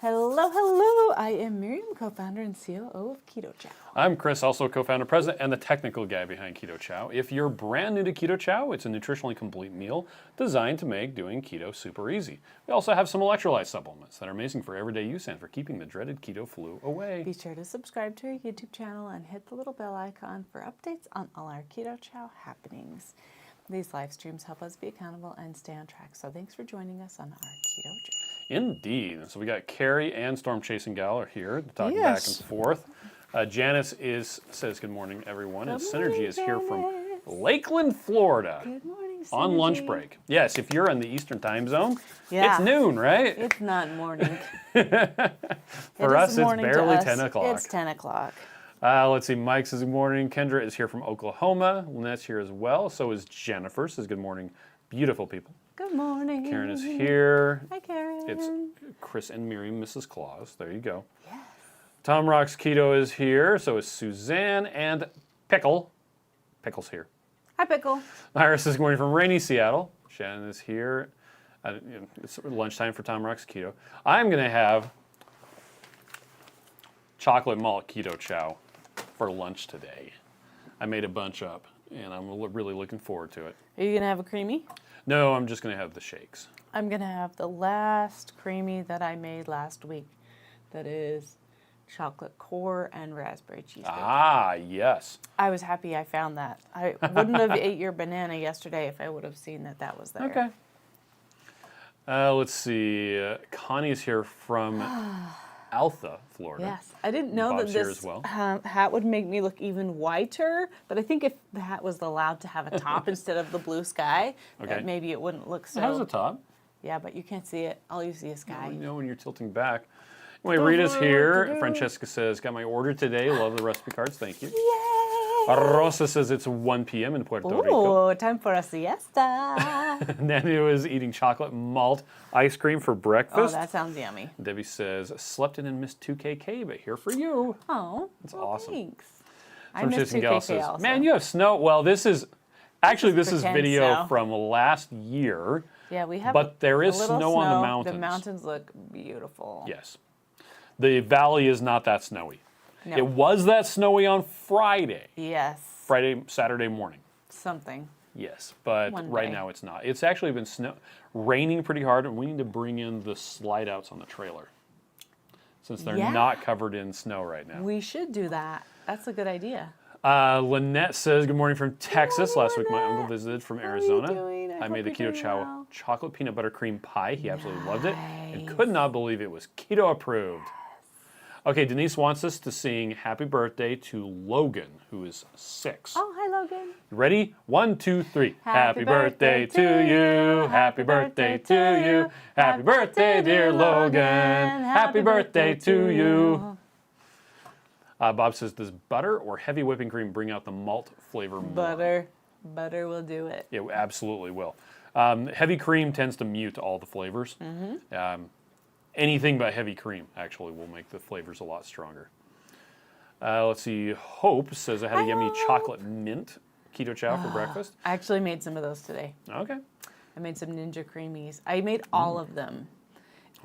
Hello, hello. I am Miriam, co-founder and COO of Keto Chow. I'm Chris, also co-founder, president, and the technical guy behind Keto Chow. If you're brand new to Keto Chow, it's a nutritionally complete meal designed to make doing keto super easy. We also have some electrolyte supplements that are amazing for everyday use and for keeping the dreaded keto flu away. Be sure to subscribe to our YouTube channel and hit the little bell icon for updates on all our Keto Chow happenings. These live streams help us be accountable and stay on track, so thanks for joining us on our keto journey. Indeed. So we got Carrie and Storm Chasing Gal are here talking back and forth. Janice says good morning, everyone. And Synergy is here from Lakeland, Florida. Good morning, Synergy. On lunch break. Yes, if you're in the Eastern time zone, Yeah. it's noon, right? It's not morning. For us, it's barely 10 o'clock. It's 10 o'clock. Let's see, Mike says good morning. Kendra is here from Oklahoma. Lynette's here as well. So is Jennifer, says good morning. Beautiful people. Good morning. Karen is here. Hi, Karen. It's Chris and Miriam, Mrs. Claus. There you go. Yes. Tom Rocks Keto is here. So is Suzanne and Pickle. Pickle's here. Hi, Pickle. Iris says good morning from rainy Seattle. Shannon is here. It's lunchtime for Tom Rocks Keto. I'm going to have chocolate malt keto chow for lunch today. I made a bunch up, and I'm really looking forward to it. Are you going to have a creamy? No, I'm just going to have the shakes. I'm going to have the last creamy that I made last week. That is chocolate core and raspberry cheesecake. Ah, yes. I was happy I found that. I wouldn't have ate your banana yesterday if I would have seen that that was there. Okay. Let's see. Connie's here from Alpha, Florida. Yes. I didn't know Bob's that here this as well. hat would make me look even whiter, but I think if the hat was allowed to have a top instead of the blue sky, that maybe it wouldn't look so... It has a top. Yeah, but you can't see it. All you see is sky. You know when you're tilting back. Anyway, Rita's here. Francesca says, got my order today. Love the recipe cards. Thank you. Yay! Rosa says it's 1 p.m. in Puerto Rico. Ooh, time for a siesta. Nanu is eating chocolate malt ice cream for Oh, breakfast. that sounds yummy. Debbie says, slept in and missed 2KK, but here for you. Oh, That's awesome. Thanks. I Some missed Chasing Gal 2KK says, also. man, you have snow. Well, this is pretend video snow. from last year. Yeah, we have But there is a little snow on the mountains. The mountains look beautiful. Yes. The valley is not that snowy. No. It was that snowy on Friday. Yes. Saturday morning. Something. Yes, but One right day. now it's not. It's actually been raining pretty hard, and we need to bring in the slide outs on the trailer since they're not covered in snow right now. We should do that. That's a good idea. Lynette says, good morning from Texas. morning, Last week my uncle Lynette. visited from How are you Arizona. doing? I I made the hope you're Keto doing Chow well. chocolate peanut butter cream pie. He absolutely loved it and Nice. could not believe it was keto approved. Okay, Denise wants us to sing happy birthday to Logan, who is 6. Oh, hi, Logan. You ready? 1, 2, 3. Happy birthday to you. Happy birthday to you. Happy birthday, dear Logan. Happy birthday to you. Bob says, does butter or heavy whipping cream bring out the malt flavor more? Butter. Butter will do it. It absolutely will. Heavy cream tends to mute all the flavors. Anything but heavy cream actually will make the flavors a lot stronger. Let's see. Hope says I had a yummy chocolate mint keto chow for breakfast. I actually made some of those today. Okay. I made some Ninja Creamies. I made all of them,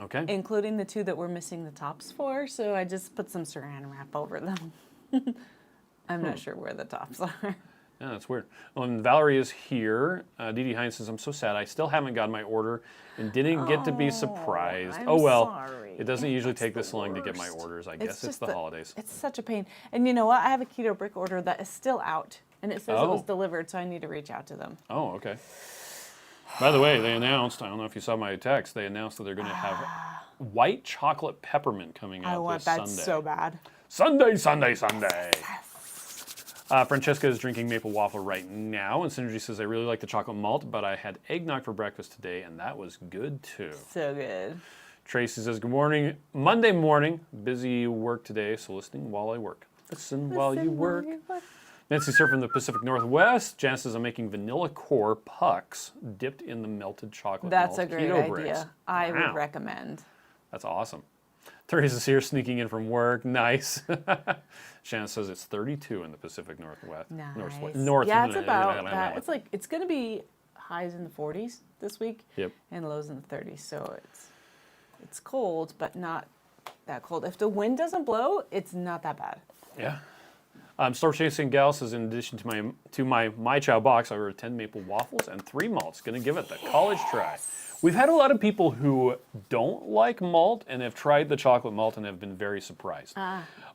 Okay. including the 2 that we're missing the tops for, so I just put some saran wrap over them. I'm not sure where the tops are. Yeah, that's weird. And Valerie is here. Dee Dee Hines says, I'm so sad. I still haven't gotten my order and didn't get to be surprised. I'm Oh, well. sorry. It doesn't usually take That's this the long to get my worst. orders. I guess it's just the holidays. It's such a pain. And you know what? I have a keto brick order that is still out, and it says it was delivered, so I need to reach out to them. Oh, okay. By the way, they announced, I don't know if you saw my text, they announced that they're going to have white chocolate peppermint coming out I want this that Sunday. so bad. Sunday. Francesca is drinking maple waffle right now, and Synergy says, I really like the chocolate malt, but I had eggnog for breakfast today, and that was good too. So good. Tracy says, good morning. Monday morning, busy work today, so listening while I work. Listen while you work. Nancy's here from the Pacific Northwest. Janice says, I'm making vanilla core pucks dipped in the melted chocolate That's malt a great keto idea. bricks. I Wow. would recommend. That's awesome. Teresa's here sneaking in from work. Nice. Shannon says it's 32 in the Pacific Northwest. Nice. North. Yeah, it's about that. It's going to be highs in the 40s this week. Yep. And lows in the 30s. So it's cold, but not that cold. If the wind doesn't blow, it's not that bad. Yeah. Storm Chasing Gal says, in addition to my chow box, I ordered 10 maple waffles and 3 malts. Going to give it the college try. We've had a lot of people who don't like malt and have tried the chocolate malt and have been very surprised.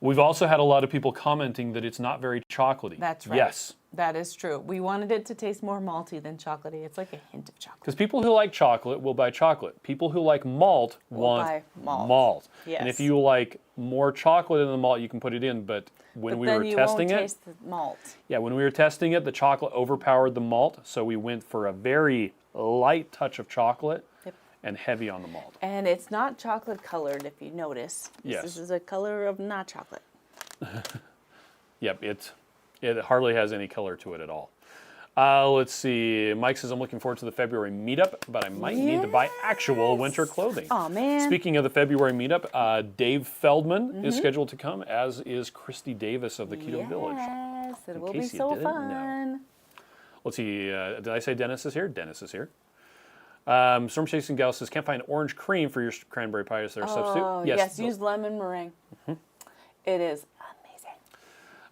We've also had a lot of people commenting that it's not very chocolatey. That's right. Yes. That is true. We wanted it to taste more malty than chocolatey. It's like a hint of chocolate. Because people who like chocolate will buy chocolate. People who like malt want buy malt. malt. Yes. And if you like more chocolate in the malt, you can put it in. But when we were testing won't it, taste the malt. yeah, when we were testing it, the chocolate overpowered the malt. So we went for a very light touch of chocolate. Yep. And heavy on the malt. And it's not chocolate colored, if you notice. Yes. This is a color of not chocolate. Yep, it hardly has any color to it at all. Let's see. Mike says, I'm looking forward to the February meetup, but I might need to buy actual winter clothing. Oh, man. Speaking of the February meetup, Dave Feldman is scheduled to come, as is Christy Davis of the Keto Village. Yes, it will be case you so didn't know. fun. Let's see. Did I say Dennis is here? Dennis is here. Storm Chasing Gal says, can't find orange cream for your cranberry pie. Is there a substitute? Oh, yes, use lemon meringue. It is amazing.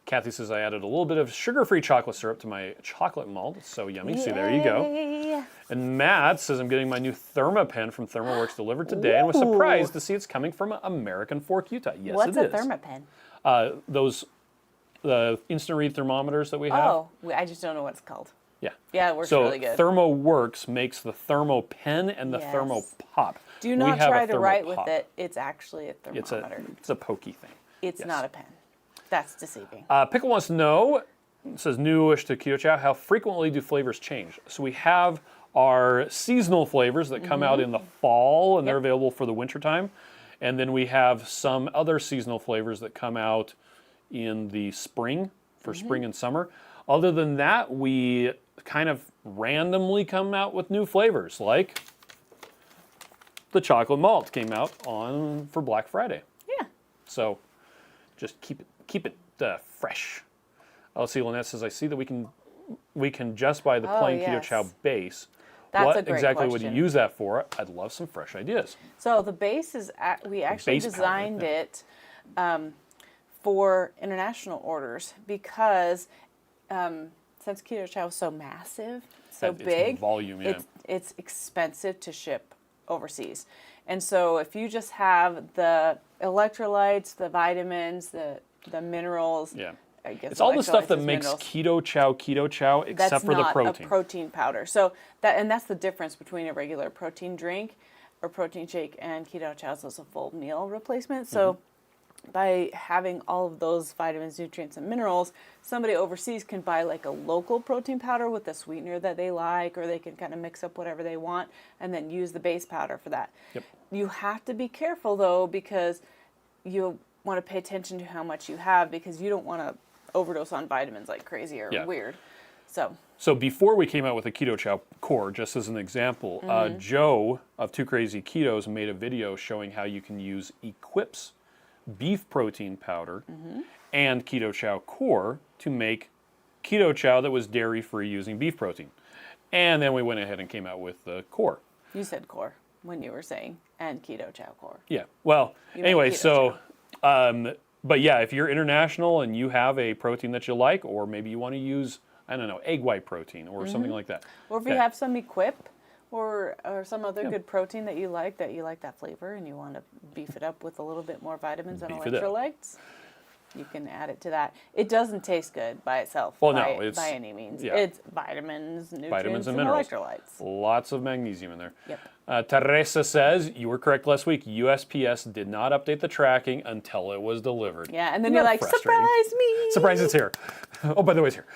Kathy says, I added a little bit of sugar-free chocolate syrup to my chocolate malt. It's so yummy. See, there you go. Yay. And Matt says, I'm getting my new ThermaPen from ThermaWorks delivered today and was surprised to see it's coming from American Fork, Utah. Yes, What's it is. a ThermaPen? The instant read thermometers that we have. Oh, I just don't know what it's called. Yeah. Yeah, it works so really good. ThermaWorks makes the ThermoPen and the Yes. ThermoPop. Do not try to write with ThermoPop. it. It's actually a thermometer. It's a pokey thing. It's Yes. not a pen. That's deceiving. Pickle wants to know, says newish to Keto Chow, how frequently do flavors change? So we have our seasonal flavors that come out in the fall and they're available for the wintertime. And then we have some other seasonal flavors that come out in the spring, for spring and summer. Other than that, we kind of randomly come out with new flavors, like the chocolate malt came out for Black Friday. Yeah. So just keep it fresh. Let's see, Lynette says, I see that we can just buy the plain Keto yes. Chow base. That's what a great exactly question. would you use that for? I'd love some fresh ideas. So the base is, we actually base powder, designed it for international orders because since Keto Chow is so massive, so It's big, volume, yeah. it's expensive to ship overseas. And so if you just have the electrolytes, the vitamins, the minerals, Yeah. I guess It's all the stuff that electrolytes is makes minerals. Keto Chow, except That's for the not protein. a protein powder. So that's the difference between a regular protein drink or protein shake and Keto Chow is a full meal replacement. So by having all of those vitamins, nutrients, and minerals, somebody overseas can buy like a local protein powder with a sweetener that they like, or they can kind of mix up whatever they want and then use the base powder for that. Yep. You have to be careful though, because you want to pay attention to how much you have, because you don't want to overdose on vitamins like crazy or weird. So before we came out with a Keto Chow core, just as an example, Joe of Two Crazy Ketos made a video showing how you can use Equip's beef protein powder and Keto Chow core to make Keto Chow that was dairy-free using beef protein. And then we went ahead and came out with the core. you said core when you were saying and Keto Chow core. Yeah. Well, You anyway, meant so, Keto but yeah, if you're international and you have a protein that you like, or maybe you want to use, I don't know, egg white protein or something like that. Or if you have some Equip or some other good protein that you like that flavor, and you want to beef it up with a little bit more vitamins and Beef it up. electrolytes, you can add it to that. It doesn't taste good by itself Well, no, it's- by any means. yeah. It's vitamins, nutrients, and minerals. electrolytes. Lots of magnesium in there. Yep. Teresa says, you were correct last week. USPS did not update the tracking until it was delivered. Yeah, and then Isn't you're that like, frustrating? surprise me! Surprise, it's here. Oh, by the way, it's here.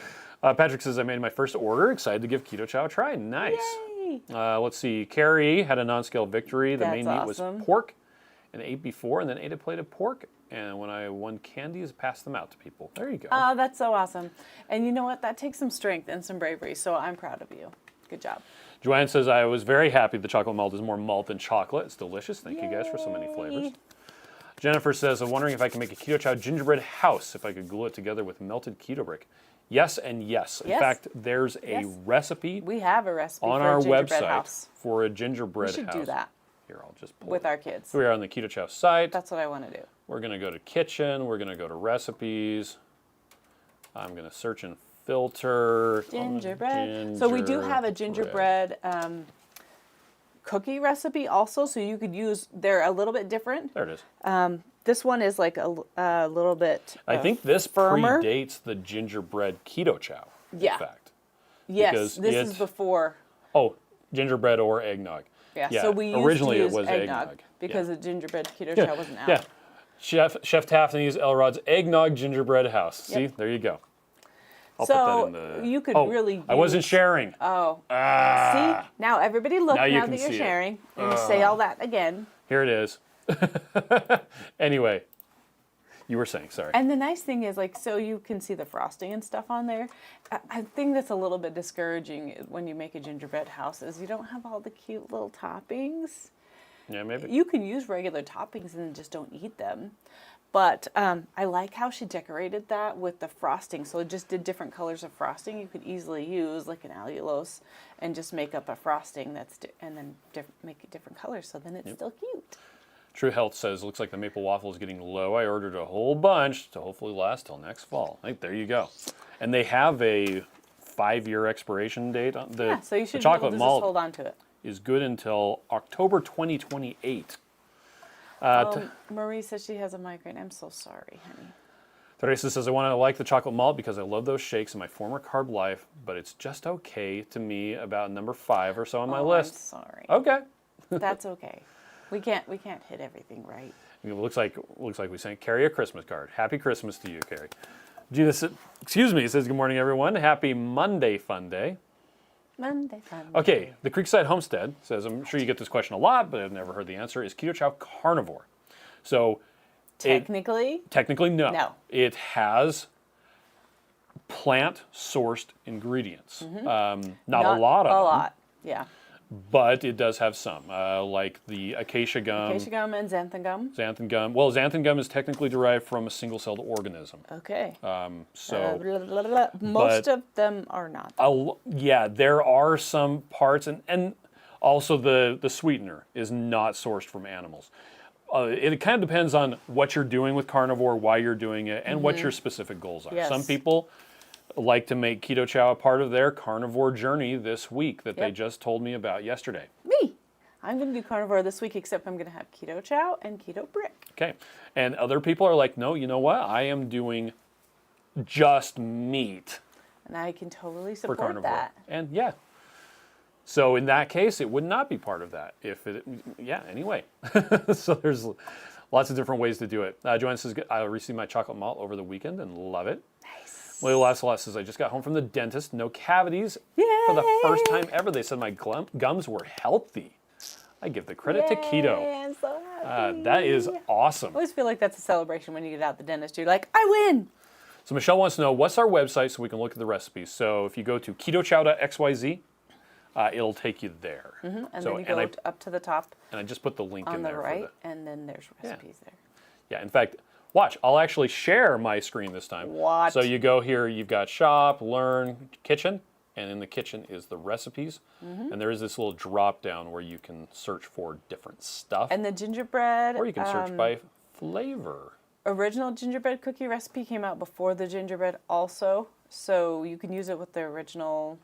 Patrick says, I made my first order. Excited to give Keto Chow a try. Nice. Yay! Let's see. Carrie had a non-scale victory. The main That's meat was awesome. pork, and ate before, and then ate a plate of pork. And when I won candies, passed them out to people. There you go. Oh, that's so awesome. And you know what? That takes some strength and some bravery, so I'm proud of you. Good job. Joanne says, I was very happy the chocolate malt is more malt than chocolate. It's delicious. Thank you guys for so many flavors. Jennifer says, I'm wondering if I can make a Keto Chow gingerbread house if I could glue it together with melted keto brick. Yes and yes. In Yes. fact, there's a recipe We have a recipe on for our a gingerbread website house. for a gingerbread We should house. do that. Here, I'll just pull with it. our kids. So we are on the Keto Chow site. That's what I want to do. We're going to go to kitchen. We're going to go to recipes. I'm going to search and filter. Gingerbread. So we do have a gingerbread cookie recipe also. So you could use, they're a little bit different. There it is. This one is like a little bit I think this firmer. predates the gingerbread Keto Chow. Yeah. In fact. Yes, because this is before. Oh, gingerbread or eggnog. Yeah, so we used originally to use it was eggnog because yeah. the gingerbread Keto Chow wasn't out. Yeah. Chef Taffany's Elrod's Eggnog Gingerbread House. See, there you go. I'll put that in the... you could really use... I wasn't sharing. Oh. See? Now everybody look now that you're sharing. And you say all that again. Here it is. Anyway, you were saying, sorry. And the nice thing is, like, so you can see the frosting and stuff on there. I think that's a little bit discouraging when you make a gingerbread house is you don't have all the cute little toppings. Yeah, maybe. You can use regular toppings and just don't eat them. But I like how she decorated that with the frosting. So it just did different colors of frosting. You could easily use like an allulose and just make up a frosting and then make it different colors. So then it's still cute. True Health says, looks like the maple waffle is getting low. I ordered a whole bunch to hopefully last till next fall. Right, there you go. And they have a 5-year expiration date on the Yeah, so you should the chocolate be able to malt just hold on to it. is good until October 2028. Marie says she has a migraine. I'm so sorry, honey. Teresa says, I want to like the chocolate malt because I love those shakes in my former carb life, but it's just okay to me about number 5 or so on my list. I'm sorry. Okay. That's okay. We can't hit everything right. It looks like we sent Carrie a Christmas card. Happy Christmas to you, Carrie. Gina, excuse me, says, good morning, everyone. Happy Monday fun day. Monday fun. Okay, the Creekside Homestead says, I'm sure you get this question a lot, but I've never heard the answer. Is Keto Chow carnivore? So technically no. No. It has plant-sourced ingredients. Not a lot of them. A lot, yeah. But it does have some, like the acacia gum. Acacia gum and xanthan gum. Xanthan gum. Well, xanthan gum is technically derived from a single-celled organism. Okay. but Most of them are not. Yeah, there are some parts, and also the sweetener is not sourced from animals. It kind of depends on what you're doing with carnivore, why you're doing it, and what your specific goals are. Yes. Some people like to make Keto Chow a part of their carnivore journey this week that they just told me about yesterday. Me. I'm going to do carnivore this week, except I'm going to have Keto Chow and Keto Brick. Okay. And other people are like, no, you know what? I am doing just meat And I can totally for support carnivore. that. And yeah. So in that case, it would not be part of that. Anyway. So there's lots of different ways to do it. Joanne says, I received my chocolate malt over the weekend and love it. Nice. Lily Lassalot says, I just got home from the dentist. No cavities. Yay! For the first time ever, they said my gums were healthy. I give the credit to keto. I'm so happy. That is awesome. I always feel like that's a celebration when you get out the dentist. You're like, I win. So Michelle wants to know, what's our website so we can look at the recipes? So if you go to ketochow.xyz, it'll take you there. And then you go up to the top and I just put the link in on the there. right, and then there's recipes there. Yeah, in fact, watch, I'll actually share my screen this time. What? So you go here, you've got shop, learn, kitchen, and in the kitchen is the recipes. And there is this little drop down where you can search for different stuff. And the gingerbread. Or you can search by flavor. Original gingerbread cookie recipe came out before the gingerbread also, so you can use it with the original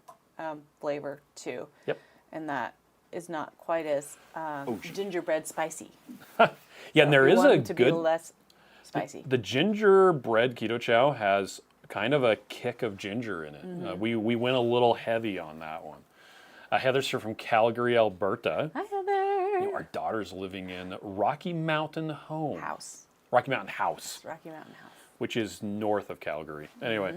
flavor too. Yep. And that is not quite as gingerbread spicy. Yeah, and there is a to be less spicy. The gingerbread Keto Chow has kind of a kick of ginger in it. We went a little heavy on that one. Heather's from Calgary, Alberta. Hi, Heather. Our daughter's living in Rocky Mountain House. Rocky Mountain House. Rocky Mountain House. Which is north of Calgary. Anyway,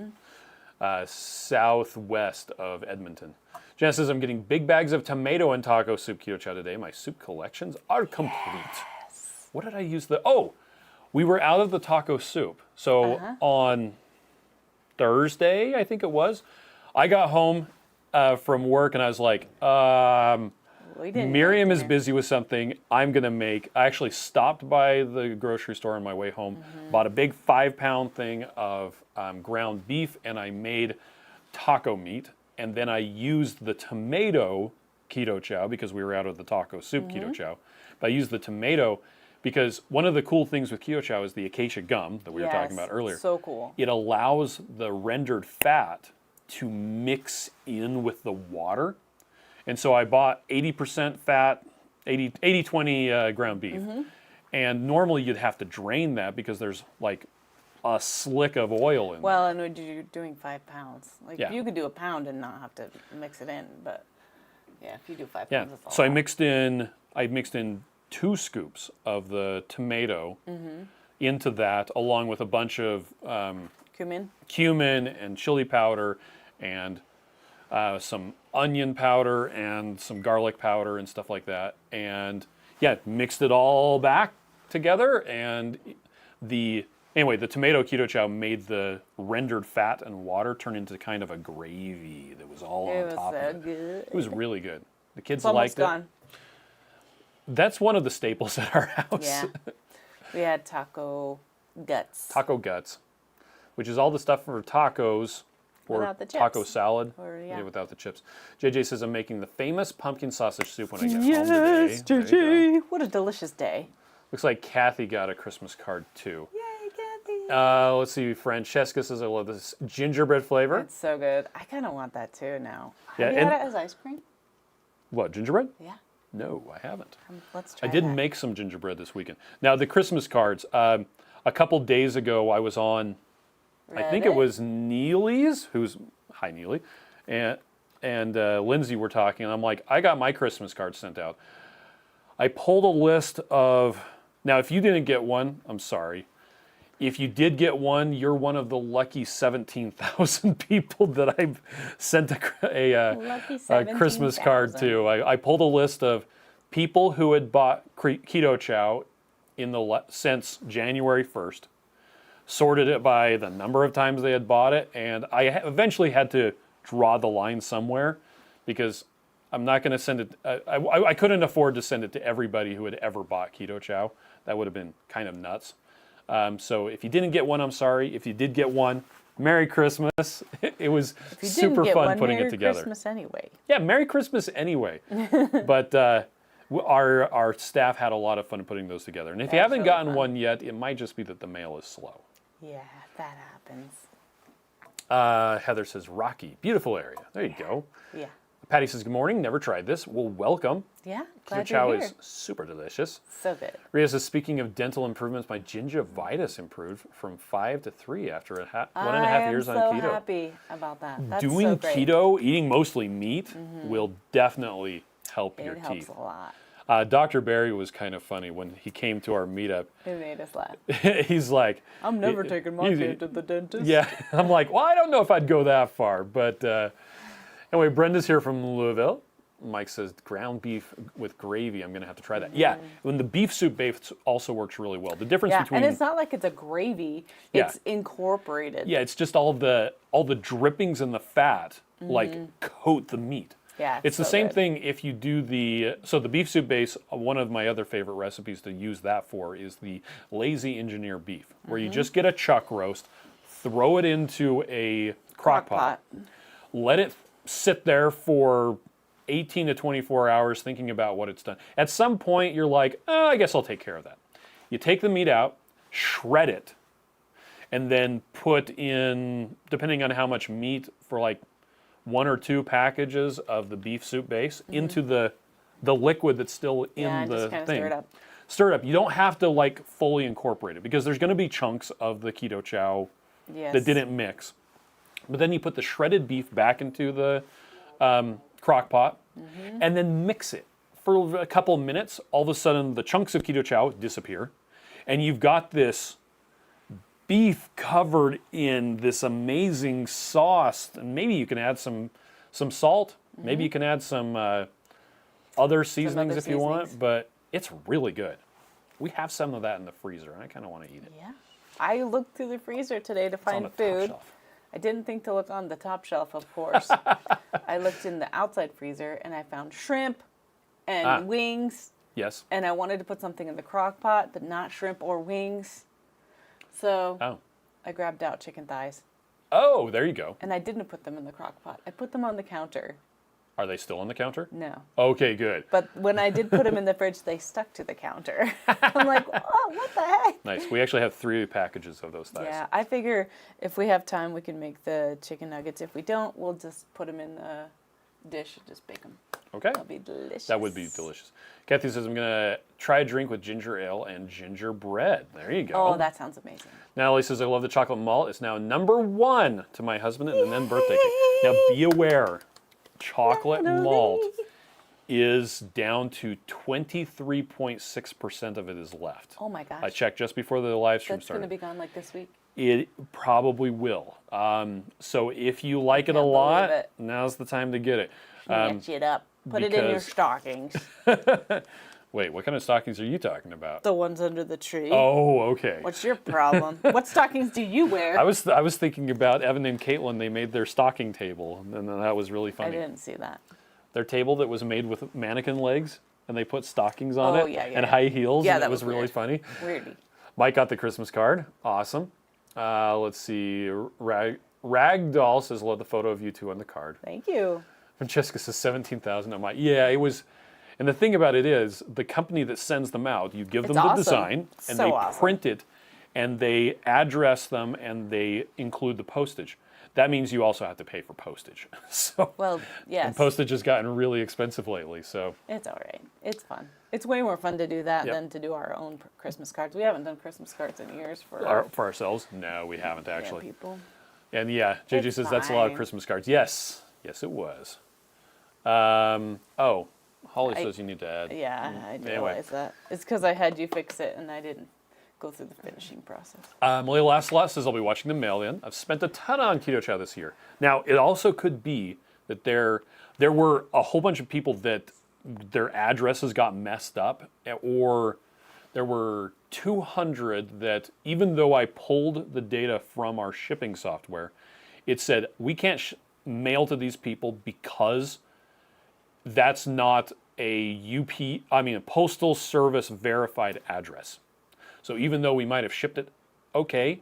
southwest of Edmonton. Jen says, I'm getting big bags of tomato and taco soup Keto Chow today. My soup collections are complete. Yes. What did I use? We were out of the taco soup. So on Thursday, I think it was, I got home from work and I was like, Miriam is busy with something. I'm going to make, I actually stopped by the grocery store on my way home, bought a big 5-pound thing of ground beef, and I made taco meat. And then I used the tomato Keto Chow, because we were out of the taco soup Keto Chow, But I use the tomato because one of the cool things with Keto Chow is the acacia gum that we were talking about earlier. So cool. It allows the rendered fat to mix in with the water. And so I bought 80% fat, 80-20 ground beef. And normally you'd have to drain that because there's like a slick of oil in Well, and when you're doing 5 pounds, like Yeah. you could do a pound and not have to mix it in, but yeah, if you do 5 Yeah. pounds, that's a So lot. I mixed in 2 scoops of the tomato into that, along with a bunch of cumin and chili powder and some onion powder and some garlic powder and stuff like that. And yeah, mixed it all back together. And the tomato Keto Chow made the rendered fat and water turn into kind of a gravy that was all on top of it. Good. It was really good. The kids It's almost liked it. gone. That's one of the staples at our house. Yeah. We had taco guts. Taco guts, which is all the stuff for tacos or Without the taco chips. salad. Or, yeah. Without the chips. JJ says, I'm making the famous pumpkin sausage soup when I get home Yes, today. There you go. JJ. What a delicious day. Looks like Kathy got a Christmas card too. Yay, Kathy. Let's see. Francesca says, I love this gingerbread flavor. It's so good. I kind of want that too now. Yeah, Have you and- had it as ice cream? What, gingerbread? Yeah. No, I haven't. Let's try I did that. make some gingerbread this weekend. Now, the Christmas cards. A couple days ago, I was on, I think it Reddit? was Neely's, hi Neely, and Lindsay were talking, and I'm like, I got my Christmas cards sent out. I pulled a list of, now if you didn't get one, I'm sorry. If you did get one, you're one of the lucky 17,000 people that I've sent a Christmas card 17,000. to. I pulled a list of people who had bought Keto Chow since January 1st, sorted it by the number of times they had bought it, and I eventually had to draw the line somewhere because I'm not going to send it. I couldn't afford to send it to everybody who had ever bought Keto Chow. That would have been kind of nuts. So if you didn't get one, I'm sorry. If you did get one, Merry Christmas. It was If you super didn't get fun one, putting Merry it together. Christmas anyway. Yeah, Merry Christmas anyway. But our staff had a lot of fun putting those together. And if you That's haven't really gotten fun. one yet, it might just be that the mail is slow. Yeah, that happens. Heather says, Rocky, beautiful area. There you go. Yeah. Patty says, good morning, never tried this. Well, welcome. Yeah, Keto glad Chow you're here. is super delicious. So good. Rhea says, speaking of dental improvements, my gingivitis improved from 5 to 3 after 1.5 years on I am keto. so happy about that. That's Doing so great. keto, eating mostly meat, will definitely help your It helps teeth. a lot. Dr. Barry was kind of funny when he came to our meetup. It made us laugh. He's like, I'm never taking my he's- kid to the dentist. yeah. I'm like, well, I don't know if I'd go that far. But anyway, Brenda's here from Louisville. Mike says, ground beef with gravy. I'm going to have to try that. Yeah, when the beef soup base also works really well. The difference Yeah, between... and it's not like it's a gravy. Yeah. It's incorporated. Yeah, it's just all the drippings and the fat like coat the meat. Yeah, It's the so same good. thing if you do the beef soup base. One of my other favorite recipes to use that for is the lazy engineer beef, where you just get a chuck roast, throw it into a crock pot, let it sit there for 18 to 24 hours thinking about what it's done. At some point, you're like, oh, I guess I'll take care of that. You take the meat out, shred it, and then put in, depending on how much meat, for like 1 or 2 packages of the beef soup base into the liquid that's still in and the just kind of thing. stir it up. Stir it up. You don't have to like fully incorporate it because there's going to be chunks of the Keto Chow Yes. that didn't mix. But then you put the shredded beef back into the crock pot and then mix it for a couple of minutes. All of a sudden, the chunks of Keto Chow disappear, and you've got this beef covered in this amazing sauce. And maybe you can add some salt. Maybe you can add some other seasonings if you want. But it's really good. We have some of that in the freezer, and I kind of want to eat it. Yeah. I looked through the freezer today to It's on find the top food. shelf. I didn't think to look on the top shelf, of course. I looked in the outside freezer and I found shrimp and wings. Yes. And I wanted to put something in the crock pot, but not shrimp or wings. So Oh. I grabbed out chicken thighs. Oh, there you go. And I didn't put them in the crock pot. I put them on the counter. Are they still on the counter? No. Okay, good. But when I did put them in the fridge, they stuck to the counter. I'm like, oh, what the heck? Nice. We actually have 3 packages of those thighs. Yeah, I figure if we have time, we can make the chicken nuggets. If we don't, we'll just put them in the dish and just bake them. Okay. That'll be delicious. That would be delicious. Kathy says, I'm going to try a drink with ginger ale and gingerbread. There you go. Oh, that sounds amazing. Natalie says, I love the chocolate malt. It's now #1 to my husband and then birthday cake. Now, be aware, chocolate malt is down to 23.6% of it is left. Oh my gosh. I checked just before the live stream That's going started. to be gone like this week. It probably will. So if you like it a Can't believe lot, it. now's the time to get it. Snatch it up. Put it in your because- stockings. Wait, what kind of stockings are you talking about? The ones under the tree. Oh, okay. What's your problem? What stockings do you wear? I was thinking about Evan and Caitlin. They made their stocking table, and that was really I funny. didn't see that. Their table that was made with mannequin legs, and they put stockings on Oh, it yeah, and yeah. high heels, Yeah, and that it was was really weird. funny. Weirdly. Mike got the Christmas card. Awesome. Let's see. Ragdoll says, love the photo of you two on the card. Thank you. Francesca says 17,000. I'm like, yeah, it was. And the thing about it is, the company that sends them out, you give them It's the awesome. design, and So they awesome. print it, and they address them, and they include the postage. That means you also have to pay for postage. So, Well, yes. and postage has gotten really expensive lately. So, It's all right. It's fun. It's way more fun to do that Yep. than to do our own Christmas cards. We haven't done Christmas cards in years for for ourselves, no, we haven't actually. people. And yeah, JJ It's says that's a lot of fine. Christmas cards. Yes, yes, it was. Holly says you need to add. Yeah, I Anyway. realize that. It's because I had you fix it and I didn't go through the finishing process. Malia Lassalot says I'll be watching the mail-in. I've spent a ton on Keto Chow this year. Now, it also could be that there were a whole bunch of people that their addresses got messed up, or there were 200 that, even though I pulled the data from our shipping software, it said we can't mail to these people because that's not a postal service verified address. So even though we might have shipped it, okay,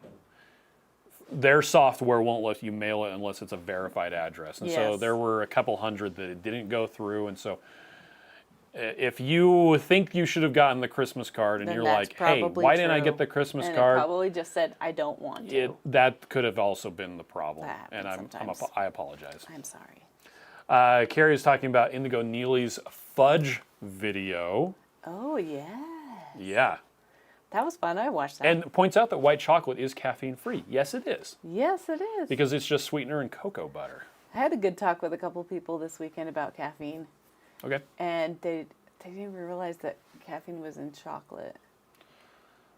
their software won't let you mail it unless it's a verified address. And so Yes. there were a couple hundred that it didn't go through. And so if you think you should have gotten the Christmas card and Then you're that's like, hey, probably why didn't I true. get the Christmas And card? it probably just said, I don't want to. That could have also been the problem. That And happens sometimes. I apologize. I'm sorry. Carrie is talking about Indigo Neely's fudge video. Oh, yeah. Yeah. That was fun. I watched that. And points out that white chocolate is caffeine free. Yes, it is. Yes, it is. Because it's just sweetener and cocoa butter. I had a good talk with a couple people this weekend about caffeine, Okay. and they didn't even realize that caffeine was in chocolate.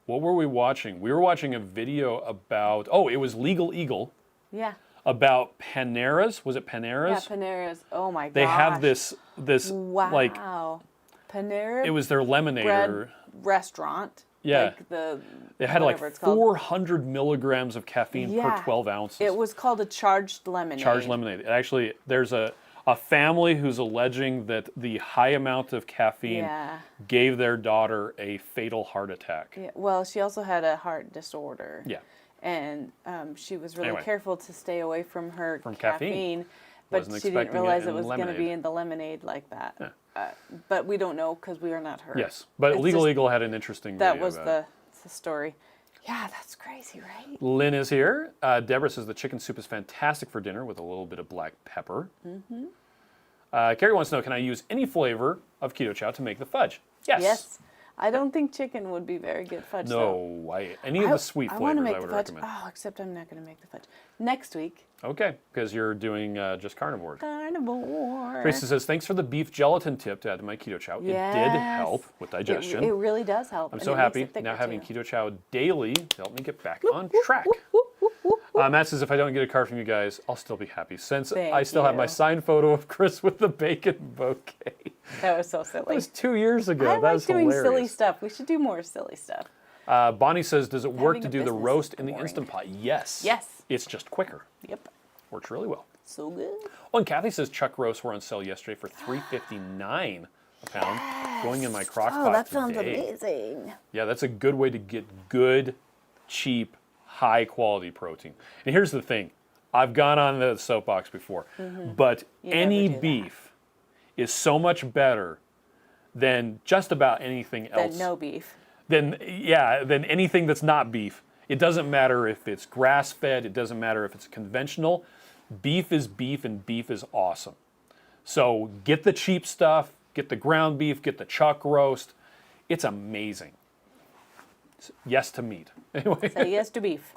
What were we watching? We were watching a video about, it was Legal Eagle, Yeah. about Panera's. Was it Panera's? Yeah, Panera's. Oh my gosh. They have this Wow. like, Panera it was their lemonade. bread restaurant. Yeah. Like It had like whatever it's called. 400 milligrams of caffeine per 12 ounces. It was called a charged lemonade. Charged lemonade. Actually, there's a family who's alleging that the high amount of caffeine Yeah. gave their daughter a fatal heart attack. Yeah. Well, she also had a heart disorder. Yeah. And she was really Anyway. careful to stay away from her From caffeine. But Wasn't she didn't expecting it realize in it was going to lemonade. be in the lemonade like that. Yeah. But we don't know because we are not her. Yes, but It's Legal just- Eagle had an interesting That video was about it. the story. Yeah, that's crazy, right? Lynn is here. Deborah says the chicken soup is fantastic for dinner with a little bit of black pepper. Mm-hmm. Carrie wants to know, can I use any flavor of Keto Chow to make the fudge? Yes. Yes. I don't think chicken would be very good fudge. though. No, any of the sweet I want to flavors make I the would fudge. recommend. Oh, except I'm not going to make the fudge next week. Okay, because you're doing just carnivore. Carnivore. Tracy says, thanks for the beef gelatin tip to add to my Keto Chow. It did Yes. help with digestion. It really does help. I'm and so it makes happy it thicker, now having too. Keto Chow daily to help me get back on track. Matt says, if I don't get a card from you guys, I'll still be happy since I Thank still have my you. signed photo of Chris with the bacon bouquet. That was so That silly. was 2 years ago. I that like was doing hilarious. silly stuff. We should do more silly stuff. Bonnie says, does it work Having to a do the business roast is in the boring. Instant Pot? Yes. Yes. It's just quicker. Yep. Works really well. So good. Oh, and Kathy says chuck roasts were on sale yesterday for $3.59 a pound, going in my crock pot Oh, that sounds today. amazing. Yeah, that's a good way to get good, cheap, high quality protein. And here's the thing. I've gone on the soapbox before, but You never any do that. beef is so much better than just about anything else. Than no beef. Than anything that's not beef. It doesn't matter if it's grass-fed. It doesn't matter if it's conventional. Beef is beef, and beef is awesome. So get the cheap stuff. Get the ground beef. Get the chuck roast. It's amazing. Yes to meat. Anyway. Say yes to beef.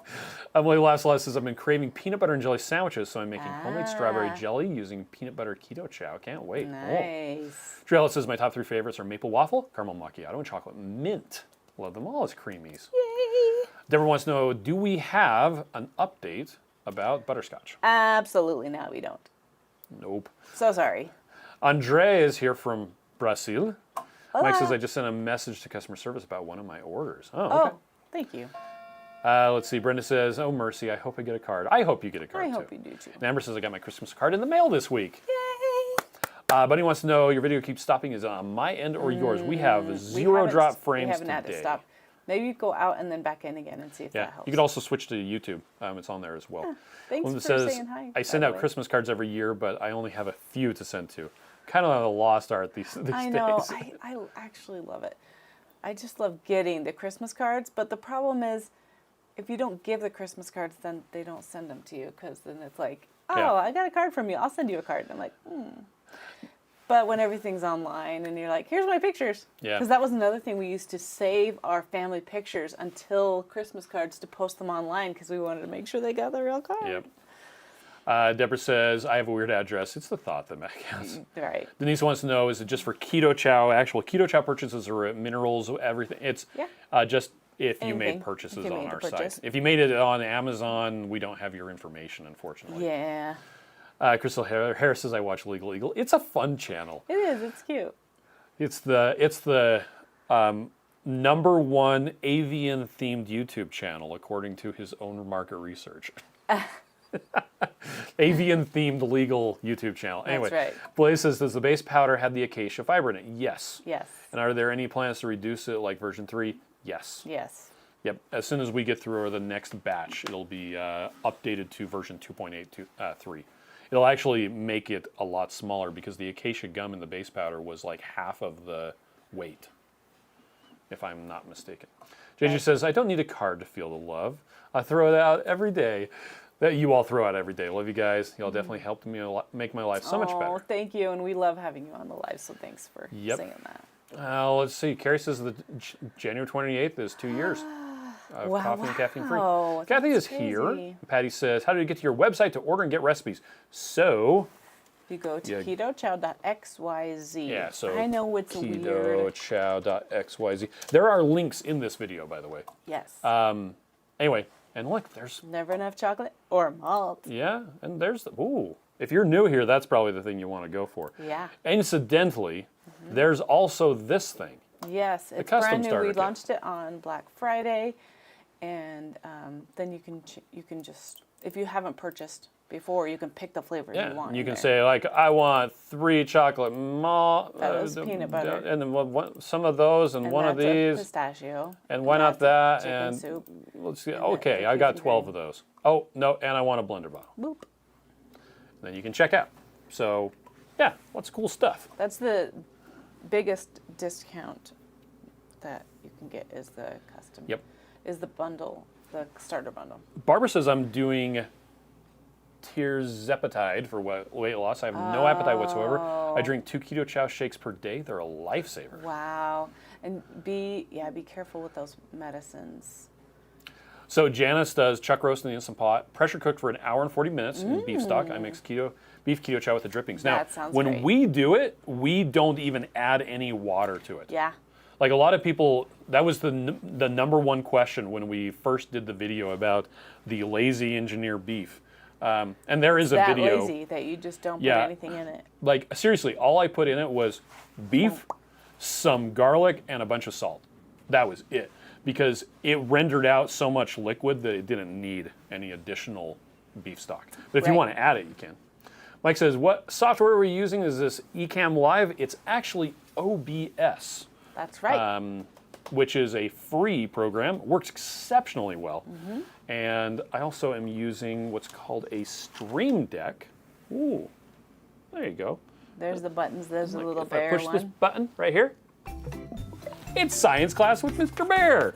Emily Lasselas says, I've been craving peanut butter and jelly sandwiches, so I'm making homemade strawberry jelly using peanut butter keto chow. Can't wait. Nice. Trail says, my top 3 favorites are maple waffle, caramel macchiato, and chocolate mint. Love them all as creamies. Yay. Deborah wants to know, do we have an update about butterscotch? Absolutely not, we don't. Nope. So sorry. Andre is here from Brazil. Hola. Mike says, I just sent a message to customer service about one of my orders. Oh, okay. Oh, thank you. Let's see. Brenda says, oh, mercy, I hope I get a card. I hope you get a card, I too. hope you do, too. And Amber says, I got my Christmas card in the mail this week. Yay! Buddy wants to know, your video keeps stopping. Is it on my end or yours? We have 0 drop frames We haven't had today. to stop. Maybe go out and then back in again and see if that Yeah, helps. you could also switch to YouTube. It's on there as well. Yeah. Thanks One for that says, saying hi. I send out Christmas cards every year, but I only have a few to send to. Kind of a lost art these I know. days. I actually love it. I just love getting the Christmas cards, but the problem is if you don't give the Christmas cards, then they don't send them to you because then it's like, oh, Yeah. I got a card from you. I'll send you a card. And I'm like, But when everything's online and you're like, here's my pictures. Yeah. Because that was another thing. We used to save our family pictures until Christmas cards to post them online because we wanted to make sure they got the real card. Yep. Deborah says, I have a weird address. It's the thought that counts. Right. Denise wants to know, is it just for Keto Chow? Actual Keto Chow purchases or minerals, everything? It's just if you Anything. made purchases If you on made the our purchase. site. If you made it on Amazon, we don't have your information, unfortunately. Yeah. Crystal Harris says, I watch Legal Eagle. It's a fun channel. It is. It's cute. It's the #1 avian-themed YouTube channel, according to his own market research. Avian-themed legal YouTube channel. Anyway, right. Blaze says, does the base powder have the acacia fiber in it? Yes. Yes. And are there any plans to reduce it like version 3? Yes. Yes. Yep. As soon as we get through the next batch, it'll be updated to version 2.8.3. It'll actually make it a lot smaller because the acacia gum in the base powder was like half of the weight, if I'm not mistaken. JJ says, I don't need a card to feel the love. I throw it out every day. That you all throw out every day. Love you guys. Y'all definitely helped me make my life so much better. Oh, thank you. And we love having you on the live, so thanks for saying that. Let's see. Carrie says the January 28th is 2 years of coffee and caffeine free. Kathy is here. Patty says, how do you get to your website to order and get recipes? So you go to ketochow.xyz. Yeah, so I know it's weird. ketochow.xyz. There are links in this video, by the way. Yes. Anyway, and look, there's... Never enough chocolate or malt. Yeah, and there's the... Ooh. If you're new here, that's probably the thing you want to go for. Yeah. Incidentally, there's also this thing. Yes, it's custom brand new. starter We kit. launched it on Black Friday, and then you can just, if you haven't purchased before, you can pick the flavor you want. You can in say, like, I want 3 chocolate malt. That was peanut butter. And then some of those and one of that's a these. pistachio. And why not that? Chicken And soup. let's see. And Okay, the I got beef and 12 gravy. of those. Oh, no, and I want a blender bottle. Boop. Then you can check out. So, yeah, lots of cool stuff. That's the biggest discount that you can get is the custom. Yep. Is the bundle, the starter bundle. Barbara says I'm doing tirzepatide for weight loss. I have no appetite whatsoever. I drink 2 Keto Chow shakes per day. They're a lifesaver. Wow. And be careful with those medicines. So Janice does chuck roast in the Instant Pot, pressure cooked for an hour and 40 minutes in beef stock. I mix beef Keto Chow with the drippings. Now, That sounds when great. we do it, we don't even add any water to it. Yeah. Like a lot of people, that was the #1 question when we first did the video about the lazy engineer beef. And there is a That video. lazy that you just don't put Yeah. anything in it. Like seriously, all I put in it was beef, some garlic, and a bunch of salt. That was it. Because it rendered out so much liquid that it didn't need any additional beef stock. But if you Right. want to add it, you can. Mike says, what software are we using? Is this Ecamm Live? It's actually OBS, That's right. which is a free program. Works exceptionally well. And I also am using what's called a Stream Deck. Ooh, there you go. There's the buttons. There's a Like, little if bear I push one. this button right here, it's science class with Mr. Bear.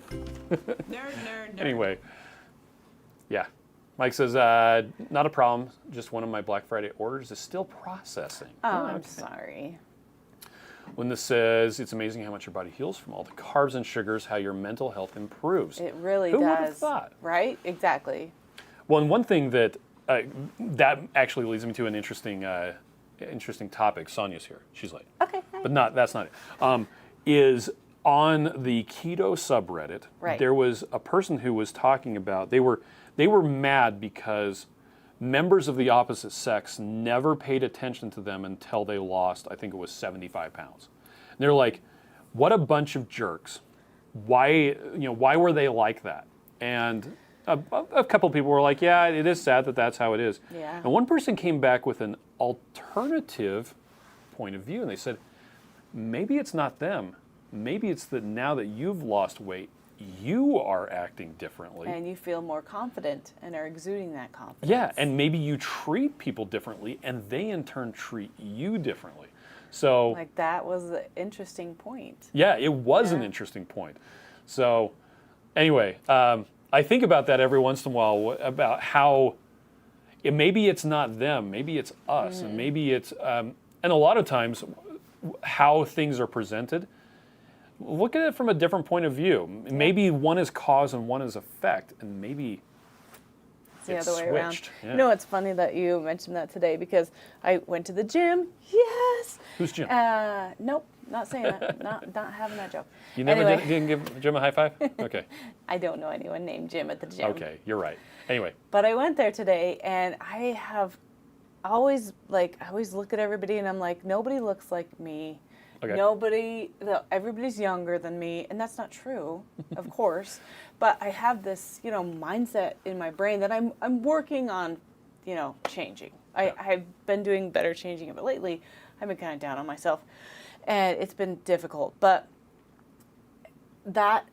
Nerd. Anyway, yeah. Mike says, not a problem. Just one of my Black Friday orders is still processing. Oh, I'm sorry. When this says, it's amazing how much your body heals from all the carbs and sugars, how your mental health improves. It really Who does. would have thought? Right? Exactly. Well, and one thing that that actually leads me to an interesting topic. Sonia's here. She's late. Okay. Hi. But that's not it. Is on the keto subreddit, Right. there was a person who was talking about they were mad because members of the opposite sex never paid attention to them until they lost, I think it was 75 pounds. And they're like, what a bunch of jerks. Why were they like that? And a couple people were like, yeah, it is sad that that's how it is. Yeah. And one person came back with an alternative point of view, and they said, maybe it's not them. Maybe it's that now that you've lost weight, you are acting differently. And you feel more confident and are exuding that confidence. Yeah, and maybe you treat people differently, and they in turn treat you differently. So, like that was an interesting point. yeah, it was an interesting point. So, anyway, I think about that every once in a while about how maybe it's not them, maybe it's us, and maybe it's and a lot of times how things are presented. Look at it from a different point of view. Maybe one is cause and one is effect, and maybe It's the it's other way around. switched. Yeah. You know, it's funny that you mentioned that today because I went to the gym. Yes. Who's Jim? Nope, not saying that. not having that joke. You never Anyway, didn't give Jim a high five? Okay. I don't know anyone named Jim at the gym. Okay, you're right. Anyway, But I went there today, and I always look at everybody, and I'm like, nobody looks like me. okay. Everybody's younger than me, and that's not true, of course. But I have this, mindset in my brain that I'm working on, changing. I've been doing better changing of it lately. I've been kind of down on myself, and it's been difficult. But that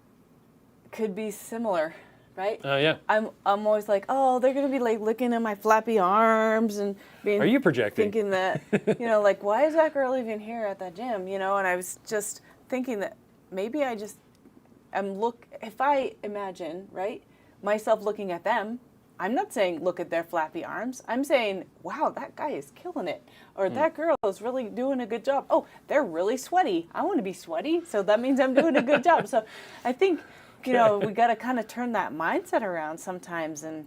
could be similar, right? Yeah. I'm always like, oh, they're gonna be like looking at my flappy arms and being. Are you projecting? Thinking that, like, why is that girl even here at that gym? And I was just thinking that maybe if I imagine, right, myself looking at them, I'm not saying look at their flappy arms. I'm saying, wow, that guy is killing it. Or that girl is really doing a good job. Oh, they're really sweaty. I want to be sweaty, so that means I'm doing a good job. So I think, we got to kind of turn that mindset around sometimes. And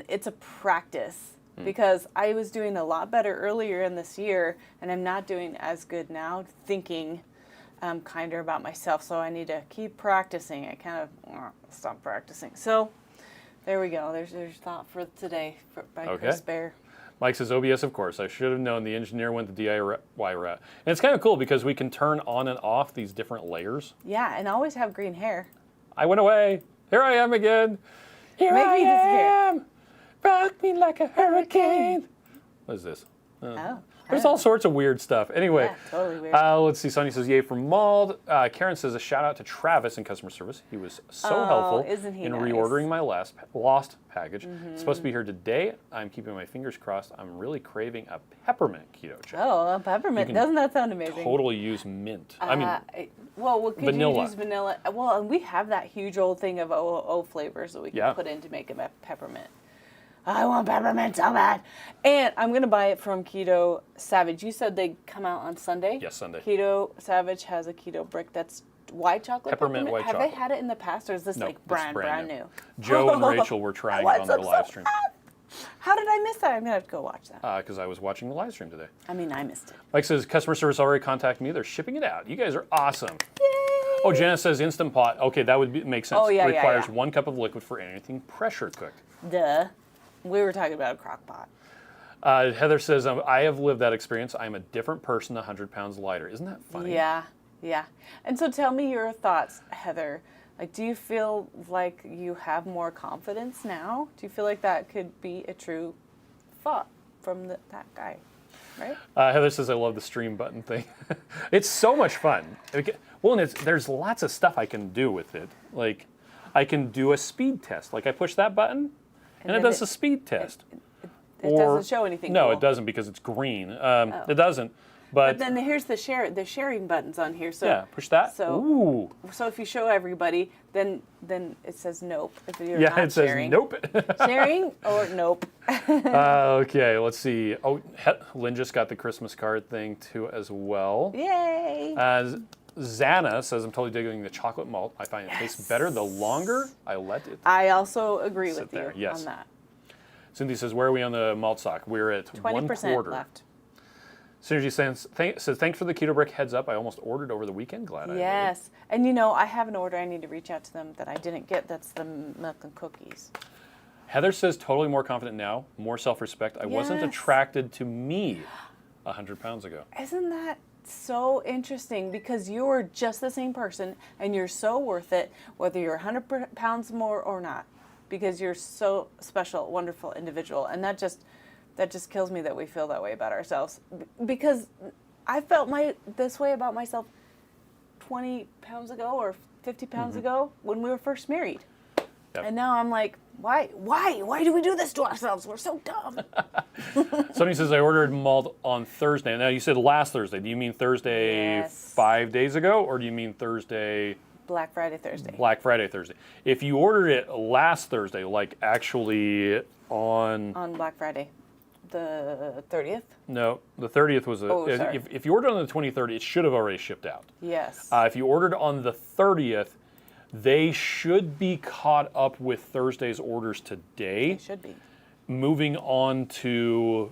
it's a practice because I was doing a lot better earlier in this year, and I'm not doing as good now, thinking kinder about myself. So I need to keep practicing. I kind of stop practicing. So there we go. There's thought for today by Chris Bear. Mike says, OBS, of course. I should have known the engineer went the DIY route. And it's kind of cool because we can turn on and off these different layers. Yeah, and always have green hair. I went away. Here I am again. Here Maybe I he am. Rock me like a hurricane. What is this? There's all sorts of weird stuff. Anyway, Yeah, totally weird. let's see. Sonia says, yay for Malt. Karen says, a shout out to Travis in customer service. He was so helpful isn't he in nice? reordering my lost package. It's supposed to be here today. I'm keeping my fingers crossed. I'm really craving a peppermint keto chow. Oh, a peppermint. Doesn't that sound amazing? Totally use mint. Well, could vanilla. you use vanilla? Well, and we have that huge old thing of O flavors that we can put in to make a peppermint. I want peppermint so bad. And I'm going to buy it from Keto Savage. You said they come out on Sunday? Yes, Sunday. Keto Savage has a keto brick that's white chocolate Peppermint white Have chocolate. they had it in the past, or is this No, like it's brand new? Joe and Rachel were trying it on their live stream. How did I miss that? I'm going to have to go watch that. Because I was watching the live stream today. I mean, I missed it. Mike says, customer service already contacted me. They're shipping it out. You guys are awesome. Yay! Oh, Janice says Instant Pot. Okay, that would make sense. Oh, yeah, Requires yeah. 1 cup of liquid for anything pressure cooked. Duh. We were talking about a crock pot. Heather says, I have lived that experience. I'm a different person, 100 pounds lighter. Isn't that funny? Yeah. And so tell me your thoughts, Heather. Like, do you feel like you have more confidence now? Do you feel like that could be a true thought from that guy, right? Heather says, I love the stream button thing. It's so much fun. Well, and there's lots of stuff I can do with it. Like, I can do a speed test. Like, I push that button, and it does a speed test. It doesn't show anything. No, cool. it doesn't because it's green. It doesn't. But then here's the sharing buttons on here. So yeah, push that. So, Ooh. So if you show everybody, then it says nope. If you're Yeah, not it says sharing. nope. Sharing or nope. Okay, let's see. Oh, Lynn just got the Christmas card thing too as well. Yay! Zana says, I'm totally digging the chocolate malt. I find it tastes better the longer I let it I also agree sit with there. you Yes. on that. Cynthia says, where are we on the malt stock? We're at 20% 1/4. left. Synergy says, thanks for the keto brick heads up. I almost ordered over the weekend. Glad I did. Yes. And you know, I have an order I need to reach out to them that I didn't get. That's the milk and cookies. Heather says, totally more confident now, more self-respect. I wasn't Yes. attracted to me 100 pounds ago. Isn't that so interesting? Because you are just the same person and you're so worth it, whether you're 100 pounds more or not, because you're so special, wonderful individual. And that just kills me that we feel that way about ourselves, because I felt this way about myself 20 pounds ago or 50 pounds ago when we were first married. Yep. And now I'm like, why do we do this to ourselves? We're so dumb. Somebody says, I ordered malt on Thursday. Now, you said last Thursday. Do you mean Thursday Yes. 5 days ago, or do you mean Thursday, Black Friday, Thursday. Black Friday, Thursday? If you ordered it last Thursday, like actually on Black Friday, the 30th. No, the 30th was sorry. if you ordered on the 23rd, it should have already shipped out. Yes. If you ordered on the 30th, they should be caught up with Thursday's orders today. It should be. Moving on to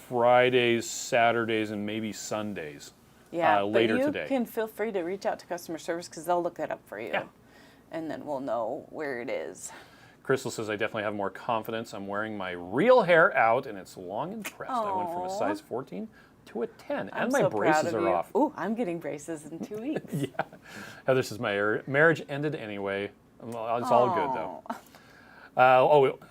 Fridays, Saturdays, and maybe Sundays. Yeah, later but you today. can feel free to reach out to customer service because they'll look it up for you. Yeah. And then we'll know where it is. Crystal says, I definitely have more confidence. I'm wearing my real hair out, and it's long and pressed. I went from a Aw. size 14 to a 10, I'm and my so braces proud of are you. off. Ooh, I'm getting braces in 2 weeks. Yeah. Heather says, my marriage ended anyway. It's all good, though.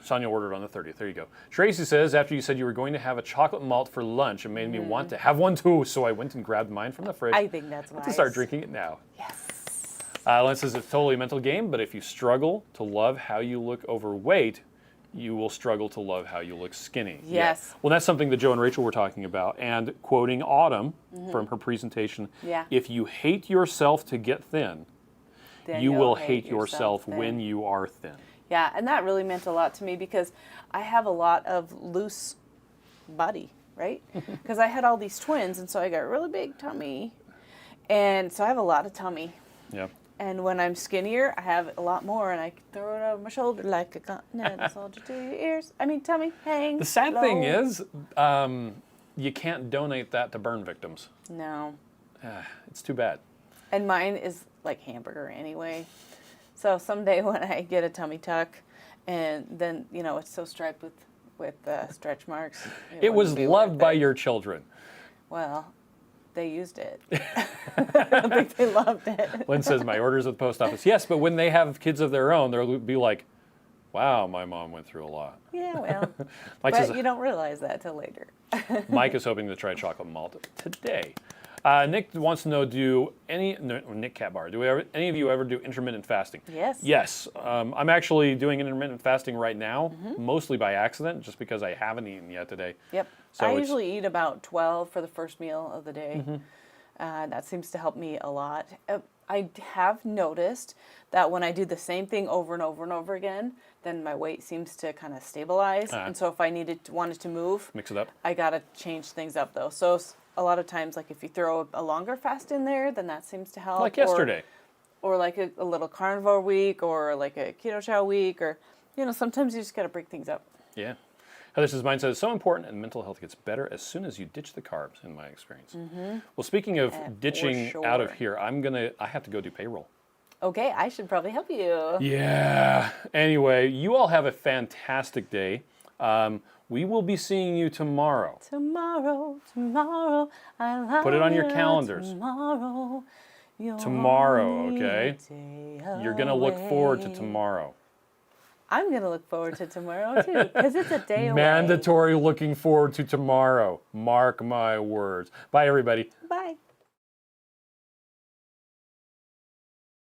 Sonia ordered on the 30th. There you go. Tracy says, after you said you were going to have a chocolate malt for lunch, it made me want to have one too, so I went and grabbed mine from the fridge. I think that's wise. To start drinking it now. Yes. Len says, it's totally a mental game, but if you struggle to love how you look overweight, you will struggle to love how you look skinny. Yes. Yeah. Well, that's something that Joe and Rachel were talking about. And quoting Autumn from her presentation, Yeah. if you hate yourself to get thin, Then you you'll will hate yourself thin. when you are thin. Yeah, and that really meant a lot to me because I have a lot of loose body, right? Because I had all these twins, and so I got a really big tummy. And so I have a lot of tummy. Yeah. And when I'm skinnier, I have a lot more, and I throw it over my shoulder like a continental soldier to your ears. I mean, tummy, hang The sad low. thing is, you can't donate that to burn victims. No. It's too bad. And mine is like hamburger anyway. So someday when I get a tummy tuck, and then, you know, it's so striped with stretch marks. It was wouldn't be loved worth by it. your children. Well, they used it. I don't think they loved it. Lynn says, my order's at the post office. Yes, but when they have kids of their own, they'll be like, wow, my mom went through a lot. Yeah, well, Mike but says, you don't realize that till later. Mike is hoping to try chocolate malt today. Nick wants to know, Nick Catbar, any of you ever do intermittent fasting? Yes. Yes. I'm actually doing intermittent fasting right now, mostly by accident, just because I haven't eaten yet today. Yep. So I it's- usually eat about 12 for the first meal of the day. That seems to help me a lot. I have noticed that when I do the same thing over and over and over again, then my weight seems to kind of stabilize. And so if I wanted to move, Mix it up. I got to change things up though. So a lot of times, like if you throw a longer fast in there, then that seems to help. Like yesterday. Or like a little carnivore week, or like a keto chow week, or, you know, sometimes you just got to break things up. Yeah. Heather says, mine says, it's so important and mental health gets better as soon as you ditch the carbs, in my experience. Well, speaking of For ditching out of sure. here, I have to go do payroll. Okay, I should probably help you. Yeah. Anyway, you all have a fantastic day. We will be seeing you tomorrow. Tomorrow, I love Put it on your you. calendars. Tomorrow, okay? You're going to look forward to tomorrow. I'm going to look forward to tomorrow too, because it's a day away. Mandatory looking forward to tomorrow. Mark my words. Bye, everybody. Bye.